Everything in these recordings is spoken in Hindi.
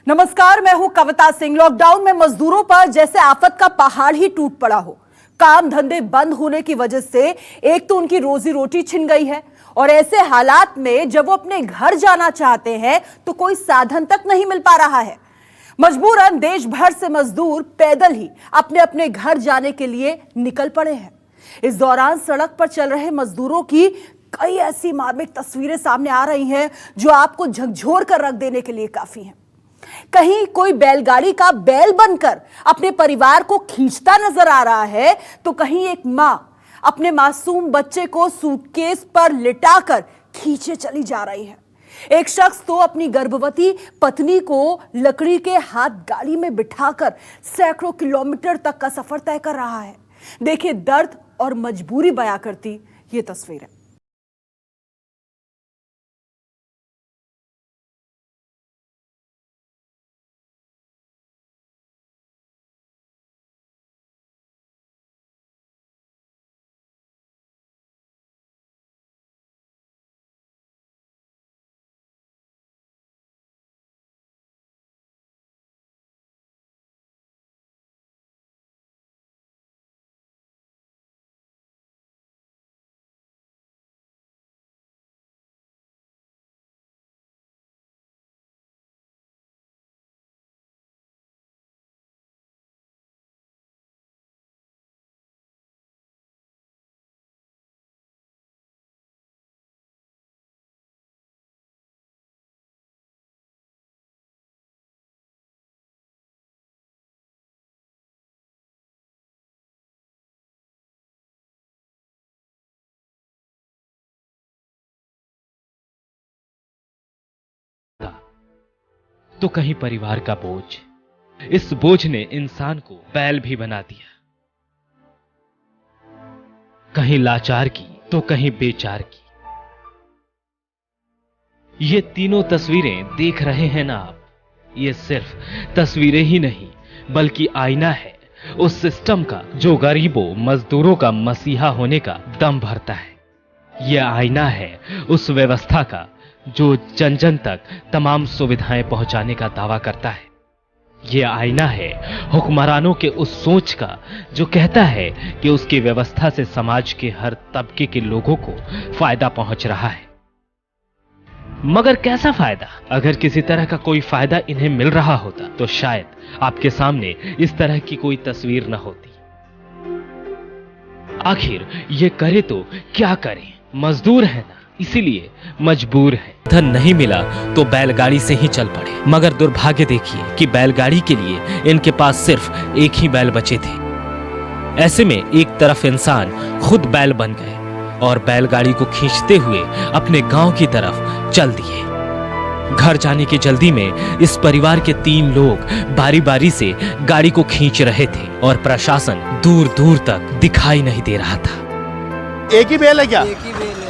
नमस्कार, मैं हूं कविता सिंह। लॉकडाउन में मजदूरों पर जैसे आफत का पहाड़ ही टूट पड़ा हो। काम धंधे बंद होने की वजह से एक तो उनकी रोजी रोटी छिन गई है और ऐसे हालात में जब वो अपने घर जाना चाहते हैं तो कोई साधन तक नहीं मिल पा रहा है। मजबूरन देश भर से मजदूर पैदल ही अपने अपने घर जाने के लिए निकल पड़े हैं। इस दौरान सड़क पर चल रहे मजदूरों की कई ऐसी मार्मिक तस्वीरें सामने आ रही हैं जो आपको झकझोर कर रख देने के लिए काफी हैं। कहीं कोई बैलगाड़ी का बैल बनकर अपने परिवार को खींचता नजर आ रहा है तो कहीं एक मां अपने मासूम बच्चे को सूटकेस पर लिटाकर खींचे चली जा रही है। एक शख्स तो अपनी गर्भवती पत्नी को लकड़ी के हाथ गाड़ी में बिठाकर सैकड़ों किलोमीटर तक का सफर तय कर रहा है। देखिए दर्द और मजबूरी बयां करती ये तस्वीरें। तो कहीं परिवार का बोझ, इस बोझ ने इंसान को बैल भी बना दिया। कहीं लाचार की तो कहीं बेचार की। ये तीनों तस्वीरें देख रहे हैं ना आप, ये सिर्फ तस्वीरें ही नहीं बल्कि आईना है उस सिस्टम का जो गरीबों मजदूरों का मसीहा होने का दम भरता है। यह आईना है उस व्यवस्था का जो जन जन तक तमाम सुविधाएं पहुंचाने का दावा करता है। यह आईना है हुक्मरानों के उस सोच का जो कहता है कि उसकी व्यवस्था से समाज के हर तबके के लोगों को फायदा पहुंच रहा है। मगर कैसा फायदा? अगर किसी तरह का कोई फायदा इन्हें मिल रहा होता तो शायद आपके सामने इस तरह की कोई तस्वीर न होती। आखिर ये करे तो क्या करें? मजदूर है ना, इसीलिए मजबूर है। धन नहीं मिला तो बैलगाड़ी से ही चल पड़े। मगर दुर्भाग्य देखिए कि बैलगाड़ी के लिए इनके पास सिर्फ एक ही बैल बचे थे। ऐसे में एक तरफ इंसान खुद बैल बन गए और बैलगाड़ी को खींचते हुए अपने गांव की तरफ चल दिए। घर जाने की जल्दी में इस परिवार के 3 लोग बारी बारी से गाड़ी को खींच रहे थे और प्रशासन दूर दूर तक दिखाई नहीं दे रहा था। एक ही बैल है क्या? एक ही बेल है।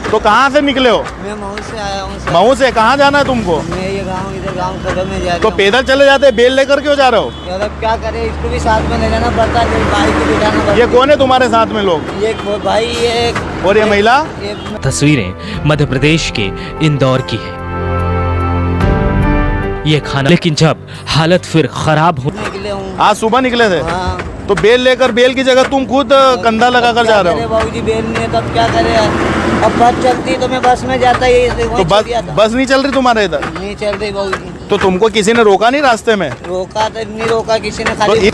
तो कहाँ से निकले हो? मैं मऊ से आया हूँ। मऊ से? कहाँ जाना है तुमको? मैं ये गाँव इधर गाँव कदम में जा रहा तो पैदल चले जाते, बेल लेकर क्यों जा रहे हो? यार अब क्या करे, इसको भी साथ में ले जाना पड़ता है, बाइक को बिठाना पड़ता है। ये कौन है तुम्हारे साथ में लोग? ये भाई, ये और ये महिला? तस्वीरें मध्य प्रदेश के इंदौर की है। ये खाना, लेकिन जब हालत फिर खराब हो, निकले हूँ आज सुबह निकले थे। हाँ। तो बेल लेकर, बेल की जगह तुम खुद कंधा लगाकर जा रहे हो। बाबूजी बेल नहीं है तब क्या करे यार? अब बस चलती तो मैं बस में जाता, ये तो बस नहीं चल रही तुम्हारे इधर? नहीं चल रही बाबूजी। तो तुमको किसी ने रोका नहीं रास्ते में? रोका तो नहीं रोका किसी ने, खाली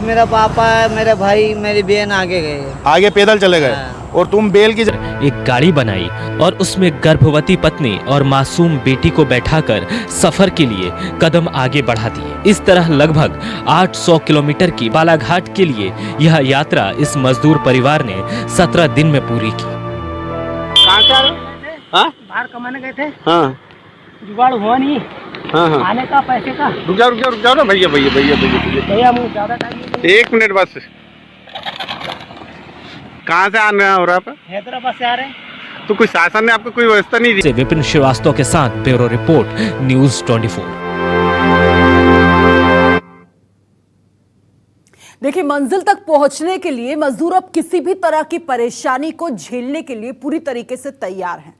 मेरा पापा, मेरा भाई, मेरी बहन आगे गए, आगे पैदल चले गए। हाँ। और तुम बेल की एक गाड़ी बनाई और उसमें गर्भवती पत्नी और मासूम बेटी को बैठाकर सफर के लिए कदम आगे बढ़ा दिए। इस तरह लगभग 800 किलोमीटर की बालाघाट के लिए यह यात्रा इस मजदूर परिवार ने 17 दिन में पूरी की। कहाँ से आ रहे हो? हाँ? बाहर कमाने गए थे। हाँ जुगाड़ हुआ नहीं। हाँ हाँ। आने का, पैसे का। रुक जाओ ना भैया। भैया मुझे ज्यादा टाइम नहीं। 1 मिनट बस। कहाँ से आना हो रहा है? हैदराबाद से आ रहे हैं। तो कोई शासन ने आपको कोई व्यवस्था नहीं दी? विपिन श्रीवास्तव के साथ ब्यूरो रिपोर्ट, न्यूज़ 24। देखिए, मंजिल तक पहुंचने के लिए मजदूर अब किसी भी तरह की परेशानी को झेलने के लिए पूरी तरीके से तैयार हैं।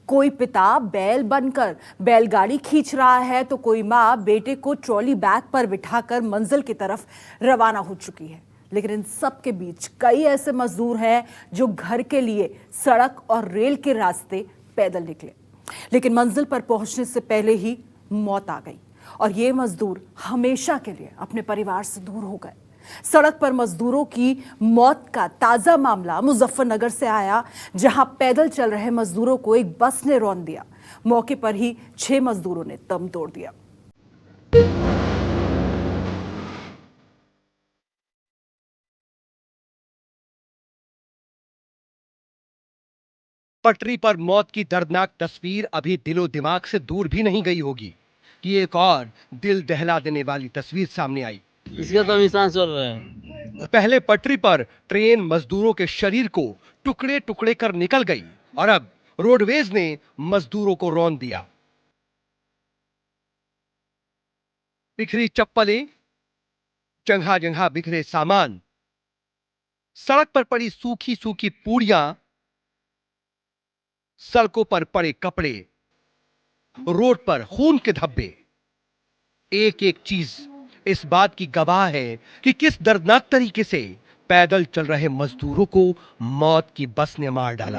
कोई पिता बैल बनकर बैलगाड़ी खींच रहा है तो कोई माँ बेटे को ट्रॉली बैग पर बिठाकर मंजिल की तरफ रवाना हो चुकी है। लेकिन इन सब के बीच कई ऐसे मजदूर हैं जो घर के लिए सड़क और रेल के रास्ते पैदल निकले, लेकिन मंजिल पर पहुंचने से पहले ही मौत आ गई और ये मजदूर हमेशा के लिए अपने परिवार से दूर हो गए। सड़क पर मजदूरों की मौत का ताजा मामला मुजफ्फरनगर से आया, जहां पैदल चल रहे मजदूरों को एक बस ने रौंद दिया। मौके पर ही 6 मजदूरों ने दम तोड़ दिया। पटरी पर मौत की दर्दनाक तस्वीर अभी दिलो दिमाग से दूर भी नहीं गई होगी कि एक और दिल दहला देने वाली तस्वीर सामने आई। इसके तो निशान चल रहे हैं। पहले पटरी पर ट्रेन मजदूरों के शरीर को टुकड़े टुकड़े कर निकल गई और अब रोडवेज ने मजदूरों को रौंद दिया। बिखरी चप्पलें, जगह जगह बिखरे सामान, सड़क पर पड़ी सूखी सूखी पूड़ियां, सड़कों पर पड़े कपड़े, रोड पर खून के धब्बे, एक एक चीज इस बात की गवाह है कि किस दर्दनाक तरीके से पैदल चल रहे मजदूरों को मौत की बस ने मार डाला।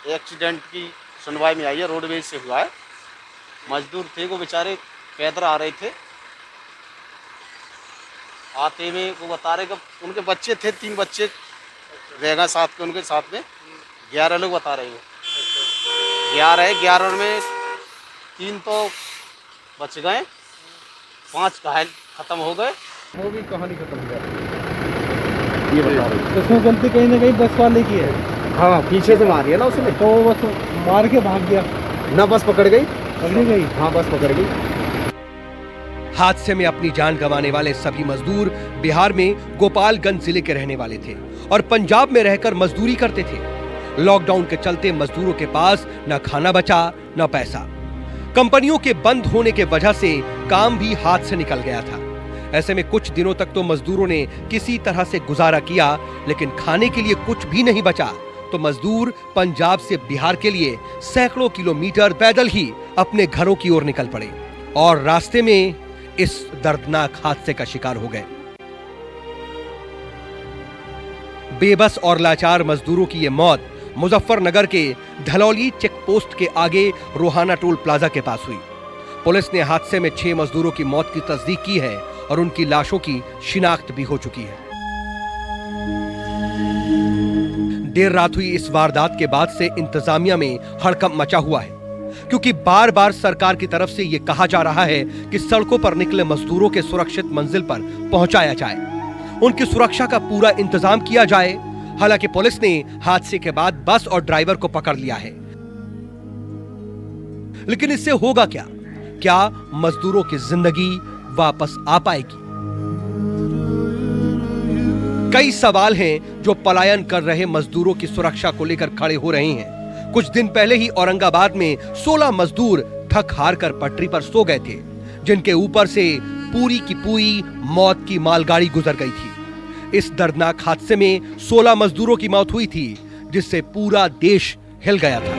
एक्सीडेंट की सुनवाई में आई है, रोडवेज से हुआ है। मजदूर थे, वो बेचारे पैदल आ रहे थे। आते में वो बता रहे कि उनके बच्चे थे, 3 बच्चे रह गए साथ के, उनके साथ में 11 लोग बता रहे हैं। 11 में 3 तो बच गए, 5 घायल खत्म हो गए। वो भी कहानी खत्म हो गई, ये बता रहे। उसमें गलती कहीं ना कहीं बस वाले की है। हाँ, पीछे से मारी है ना उसने, तो वो बस मार के भाग गया ना, बस पकड़ गई। पकड़ी गई। हाँ, बस पकड़ गई। हादसे में अपनी जान गंवाने वाले सभी मजदूर बिहार में गोपालगंज जिले के रहने वाले थे और पंजाब में रहकर मजदूरी करते थे। लॉकडाउन के चलते मजदूरों के पास न खाना बचा न पैसा। कंपनियों के बंद होने के वजह से काम भी हाथ से निकल गया था। ऐसे में कुछ दिनों तक तो मजदूरों ने किसी तरह से गुजारा किया, लेकिन खाने के लिए कुछ भी नहीं बचा तो मजदूर पंजाब से बिहार के लिए सैकड़ों किलोमीटर पैदल ही अपने घरों की ओर निकल पड़े और रास्ते में इस दर्दनाक हादसे का शिकार हो गए। बेबस और लाचार मजदूरों की यह मौत मुजफ्फरनगर के धलौली चेक पोस्ट के आगे रोहाना टोल प्लाजा के पास हुई। पुलिस ने हादसे में 6 मजदूरों की मौत की तस्दीक की है और उनकी लाशों की शिनाख्त भी हो चुकी है। देर रात हुई इस वारदात के बाद से इंतजामिया में हड़कंप मचा हुआ है, क्योंकि बार बार सरकार की तरफ से यह कहा जा रहा है कि सड़कों पर निकले मजदूरों के सुरक्षित मंजिल पर पहुंचाया जाए, उनकी सुरक्षा का पूरा इंतजाम किया जाए। हालांकि पुलिस ने हादसे के बाद बस और ड्राइवर को पकड़ लिया है, लेकिन इससे होगा क्या? क्या मजदूरों की जिंदगी वापस आ पाएगी? कई सवाल हैं जो पलायन कर रहे मजदूरों की सुरक्षा को लेकर खड़े हो रहे हैं। कुछ दिन पहले ही औरंगाबाद में 16 मजदूर थक हार कर पटरी पर सो गए थे, जिनके ऊपर से पूरी की पूरी मौत की मालगाड़ी गुजर गई थी। इस दर्दनाक हादसे में 16 मजदूरों की मौत हुई थी, जिससे पूरा देश हिल गया था।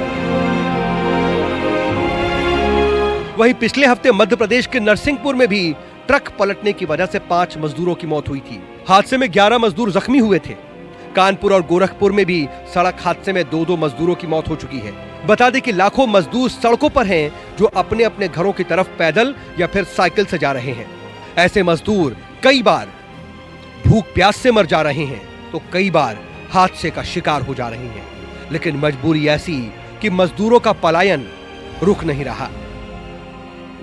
वहीं पिछले हफ्ते मध्य प्रदेश के नरसिंहपुर में भी ट्रक पलटने की वजह से 5 मजदूरों की मौत हुई थी। हादसे में 11 मजदूर जख्मी हुए थे। कानपुर और गोरखपुर में भी सड़क हादसे में 2-2 मजदूरों की मौत हो चुकी है। बता दें कि लाखों मजदूर सड़कों पर हैं, जो अपने अपने घरों की तरफ पैदल या फिर साइकिल से जा रहे हैं। ऐसे मजदूर कई बार भूख प्यास से मर जा रहे हैं तो कई बार हादसे का शिकार हो जा रहे हैं, लेकिन मजबूरी ऐसी कि मजदूरों का पलायन रुक नहीं रहा।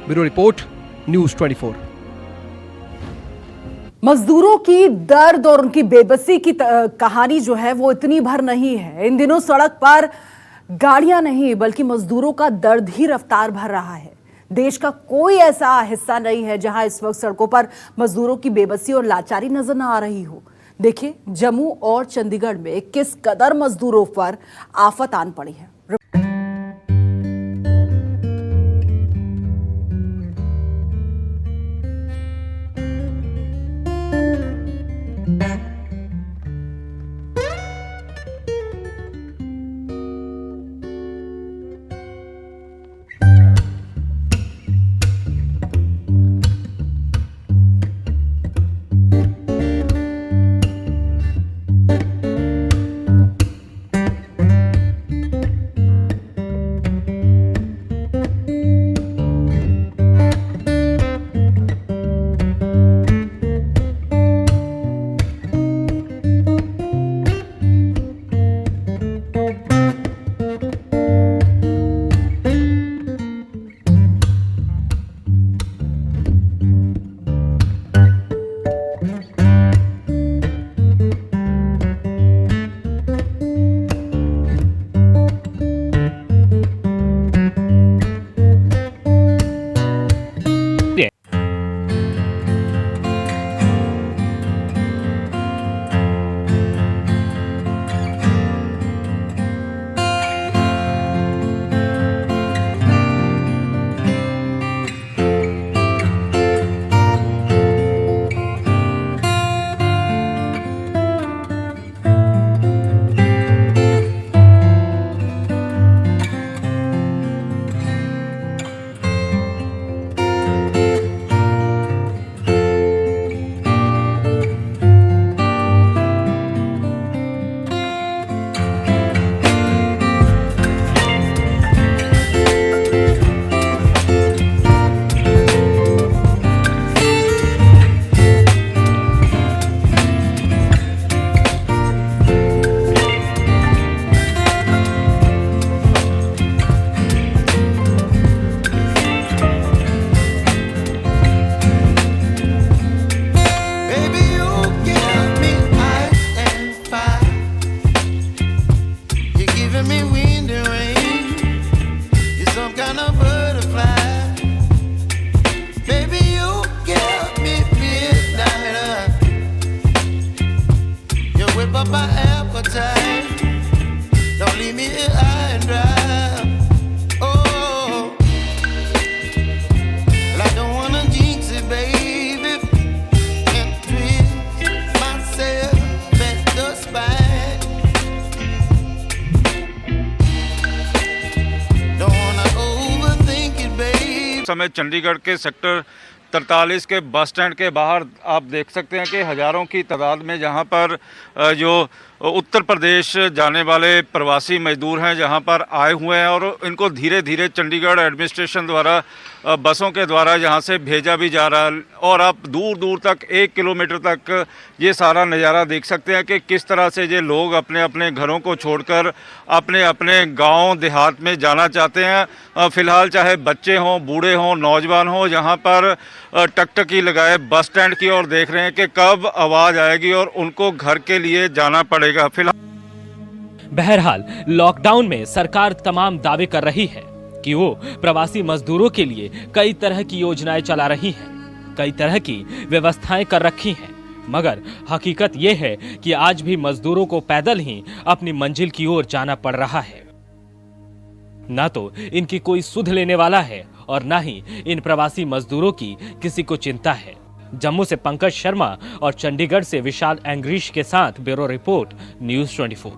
Bureau report, news 24। मजदूरों की दर्द और उनकी बेबसी की कहानी जो है वो इतनी भर नहीं है। इन दिनों सड़क पर गाड़ियां नहीं बल्कि मजदूरों का दर्द ही रफ्तार भर रहा है। देश का कोई ऐसा हिस्सा नहीं है जहां इस वक्त सड़कों पर मजदूरों की बेबसी और लाचारी नजर न आ रही हो। देखिए, जम्मू और चंडीगढ़ में किस कदर मजदूरों पर आफत आन पड़ी है। में चंडीगढ़ के सेक्टर 43 के बस स्टैंड के बाहर आप देख सकते हैं कि हज़ारों की तादाद में जहां पर जो उत्तर प्रदेश जाने वाले प्रवासी मजदूर हैं जहां पर आए हुए हैं और इनको धीरे धीरे चंडीगढ़ एडमिनिस्ट्रेशन द्वारा बसों के द्वारा यहाँ से भेजा भी जा रहा है। और आप दूर दूर तक 1 किलोमीटर तक ये सारा नज़ारा देख सकते हैं कि किस तरह से ये लोग अपने अपने घरों को छोड़कर अपने अपने गांव देहात में जाना चाहते हैं। फ़िलहाल चाहे बच्चे हों, बूढ़े हों, नौजवान हों, यहाँ पर टकटकी लगाए बस स्टैंड की ओर देख रहे हैं कि कब आवाज़ आएगी और उनको घर के लिए जाना पड़ेगा। फिलहाल बहरहाल लॉकडाउन में सरकार तमाम दावे कर रही है कि वो प्रवासी मजदूरों के लिए कई तरह की योजनाएं चला रही है, कई तरह की व्यवस्थाएं कर रखी हैं, मगर हकीकत ये है कि आज भी मजदूरों को पैदल ही अपनी मंजिल की ओर जाना पड़ रहा है। ना तो इनकी कोई सुध लेने वाला है और ना ही इन प्रवासी मजदूरों की किसी को चिंता है। जम्मू से पंकज शर्मा और चंडीगढ़ से विशाल एंग्रीश के साथ ब्यूरो रिपोर्ट, न्यूज़ 24।